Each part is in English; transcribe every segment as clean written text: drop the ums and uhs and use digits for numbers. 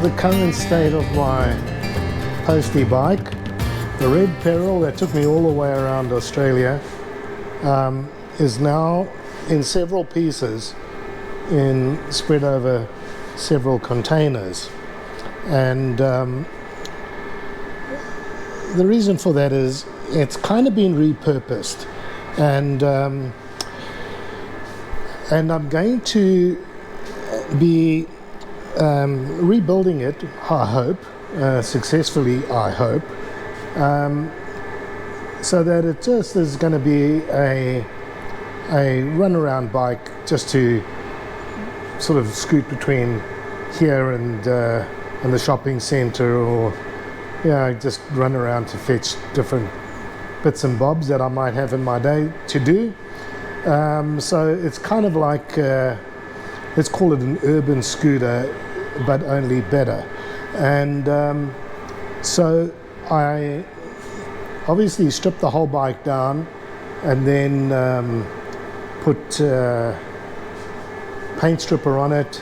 the current state of my Postie bike. The red peril that took me all the way around Australia is now in several pieces, spread over several containers. And the reason for that is it's kind of been repurposed, and I'm going to be rebuilding it, I hope, successfully, I hope, so that it just is going to be a runaround bike, just to sort of scoot between here and the shopping centre, or just run around to fetch different bits and bobs that I might have in my day to do. So it's kind of like, let's call it an urban scooter, but only better. And so I obviously stripped the whole bike down, and then put paint stripper on it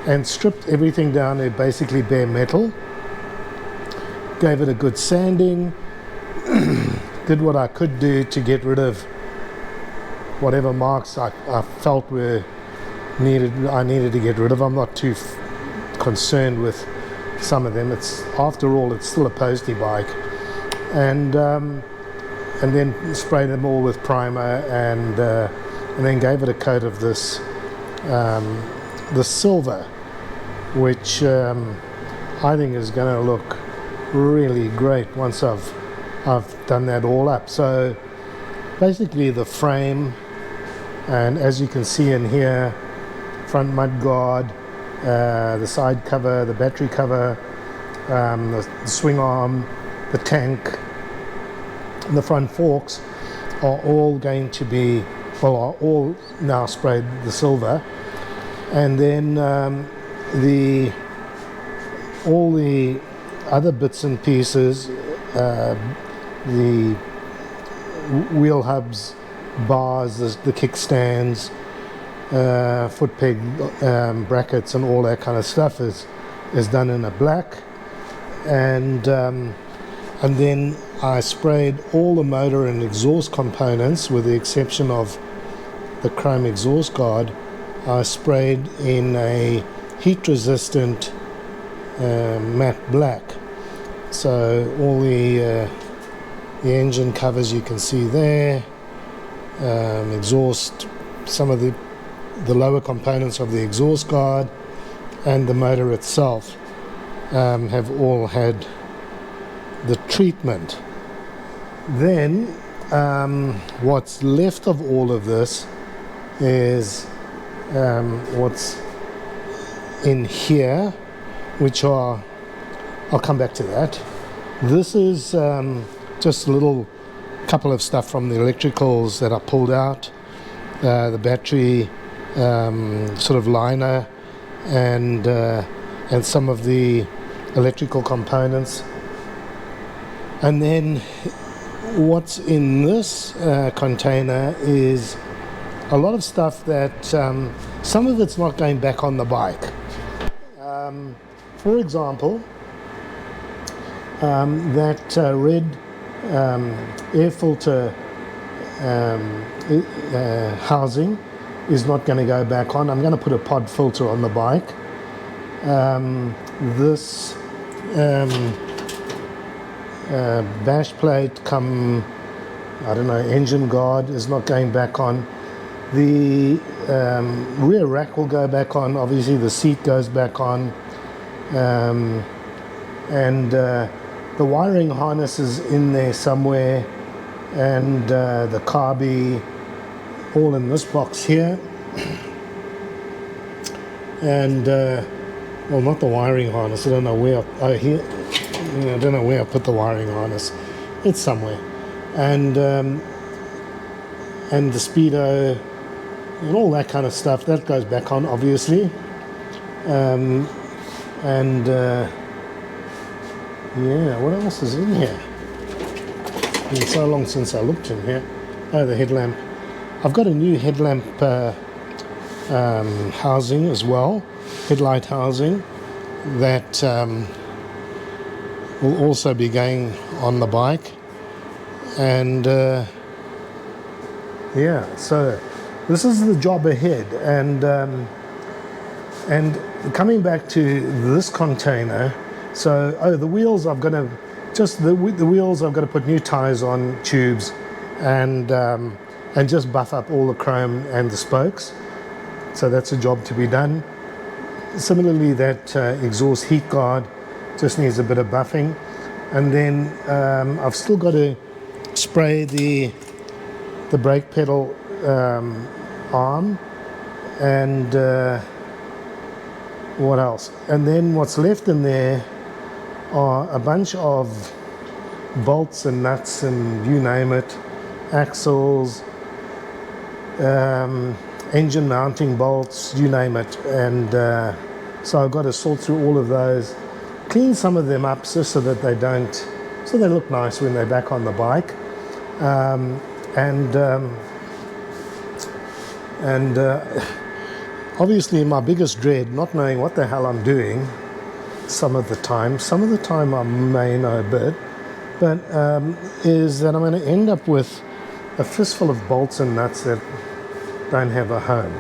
and stripped everything down to basically bare metal. Gave it a good sanding, did what I could do to get rid of whatever marks I felt I needed to get rid of. I'm not too concerned with some of them. After all, it's still a Postie bike. And then sprayed them all with primer, and then gave it a coat of this silver, which I think is going to look really great once I've done that all up. So basically the frame, and as you can see in here, front mud guard, the side cover, the battery cover, the swing arm, the tank, and the front forks are all going to be, are all now sprayed the silver. And then all the other bits and pieces, the wheel hubs, bars, the kickstands, foot peg brackets, and all that kind of stuff is done in a black. And then I sprayed all the motor and exhaust components, with the exception of the chrome exhaust guard. I sprayed in a heat resistant matte black. So all the engine covers you can see there, exhaust, some of the lower components of the exhaust guard, and the motor itself have all had the treatment. Then what's left of all of this is what's in here, which are, I'll come back to that. This is just a little couple of stuff from the electricals that I pulled out, the battery sort of liner, and some of the electrical components. And then what's in this container is a lot of stuff that some of it's not going back on the bike. For example, that red air filter housing is not going to go back on. I'm going to put a pod filter on the bike. This bash plate engine guard is not going back on. The rear rack will go back on. Obviously the seat goes back on, and the wiring harness is in there somewhere, and the carby all in this box here. And well, not the wiring harness. I don't know where. I don't know where I put the wiring harness. It's somewhere. And the speedo and all that kind of stuff, that goes back on, obviously. Yeah, what else is in here? It's been so long since I looked in here. Oh, the headlamp. I've got a new headlamp housing as well, headlight housing. that will also be going on the bike. And yeah, so this is the job ahead. And coming back to this container, so the wheels I've got to the wheels I've got to put new tires on, tubes, and just buff up all the chrome and the spokes. So that's a job to be done. Similarly, that exhaust heat guard just needs a bit of buffing, and then I've still got to spray the brake pedal arm, and what else? And then what's left in there are a bunch of bolts and nuts and you name it, axles, engine mounting bolts, you name it. And so I've got to sort through all of those, clean some of them up just so that they look nice when they're back on the bike. Obviously my biggest dread, not knowing what the hell I'm doing some of the time I may know a bit, but is that I'm going to end up with a fistful of bolts and nuts that don't have a home.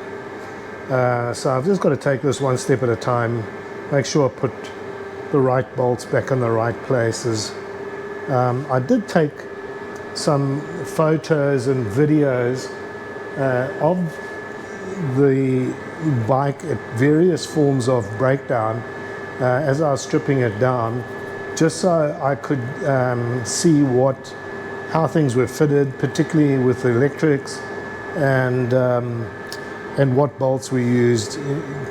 So I've just got to take this one step at a time, make sure I put the right bolts back in the right places. I did take some photos and videos of the bike at various forms of breakdown as I was stripping it down, just so I could see how things were fitted, particularly with the electrics, and what bolts we used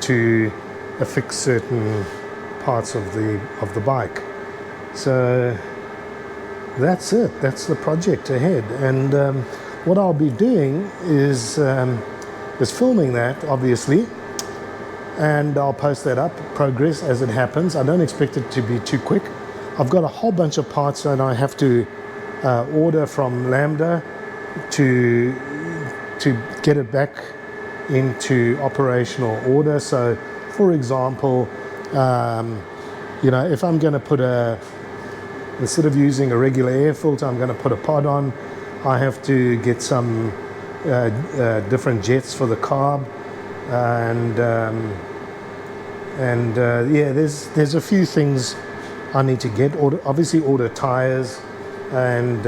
to affix certain parts of the bike. So that's it. That's the project ahead. And what I'll be doing is filming that, obviously, and I'll post that up, progress as it happens. I don't expect it to be too quick. I've got a whole bunch of parts that I have to order from Lambda to get it back into operational order. So, for example, if I'm going to put instead of using a regular air filter, I'm going to put a pod on, I have to get some different jets for the carb, there's a few things I need to get. Obviously order tires and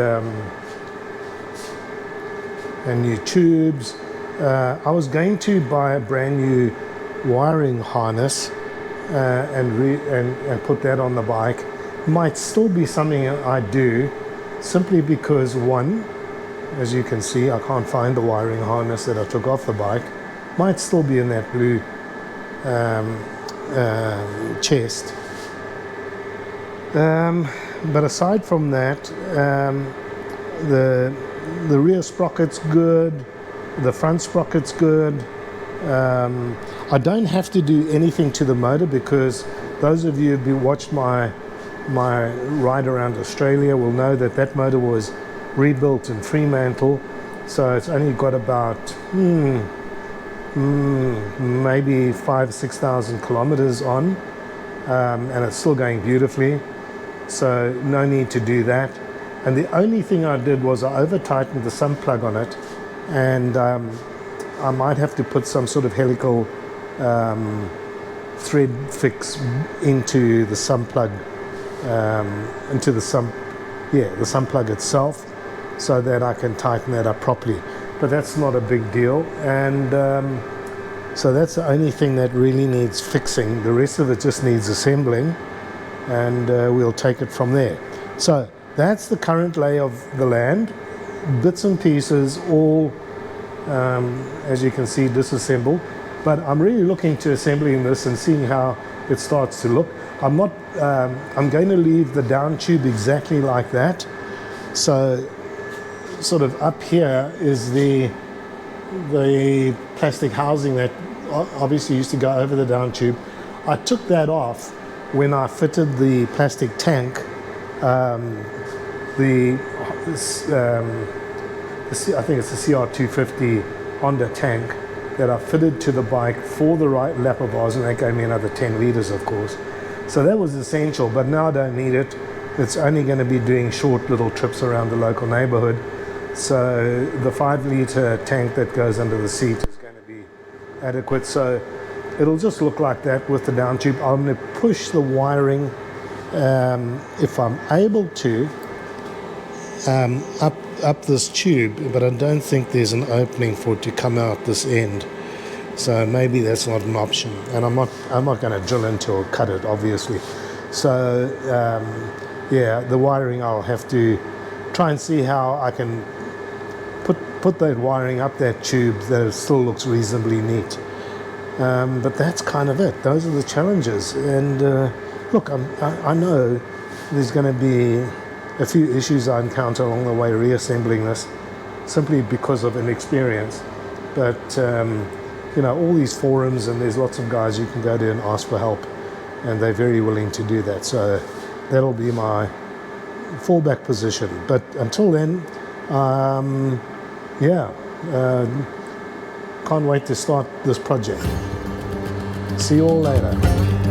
new tubes. I was going to buy a brand new wiring harness and put that on the bike. Might still be something I do, simply because one, as you can see, I can't find the wiring harness that I took off the bike. Might still be in that blue chest. But aside from that, the rear sprocket's good, the front sprocket's good. I don't have to do anything to the motor, because those of you who watched my ride around Australia will know that motor was rebuilt in Fremantle, so it's only got about maybe 5,000-6,000 kilometers on, and it's still going beautifully, so no need to do that. And the only thing I did was I over tightened the sump plug on it, and I might have to put some sort of helical thread fix into the sump plug, the sump plug itself, so that I can tighten that up properly. But that's not a big deal, and so that's the only thing that really needs fixing. The rest of it just needs assembling, and we'll take it from there. So that's the current lay of the land, bits and pieces, all as you can see, disassembled. But I'm really looking to assembling this and seeing how it starts to look. I'm going to leave the down tube exactly like that. So sort of up here is the plastic housing that obviously used to go over the down tube. I took that off when I fitted the plastic tank, I think it's the CR250 Honda tank that I fitted to the bike for the right lap of bars, and that gave me another 10 liters, of course. So that was essential, but now I don't need it. It's only going to be doing short little trips around the local neighborhood. So the 5-liter tank that goes under the seat is going to be adequate. So it'll just look like that with the down tube. I'm going to push the wiring, if I'm able to, up this tube, but I don't think there's an opening for it to come out this end. So maybe that's not an option. And I'm not going to drill into or cut it, obviously. So yeah, the wiring, I'll have to try and see how I can put that wiring up that tube that it still looks reasonably neat. But that's kind of it. Those are the challenges. And look, I know there's going to be a few issues I encounter along the way reassembling this, simply because of inexperience. But you know, all these forums, and there's lots of guys you can go to and ask for help, and they're very willing to do that. So that'll be my fallback position. But until then, yeah, can't wait to start this project. See you all later.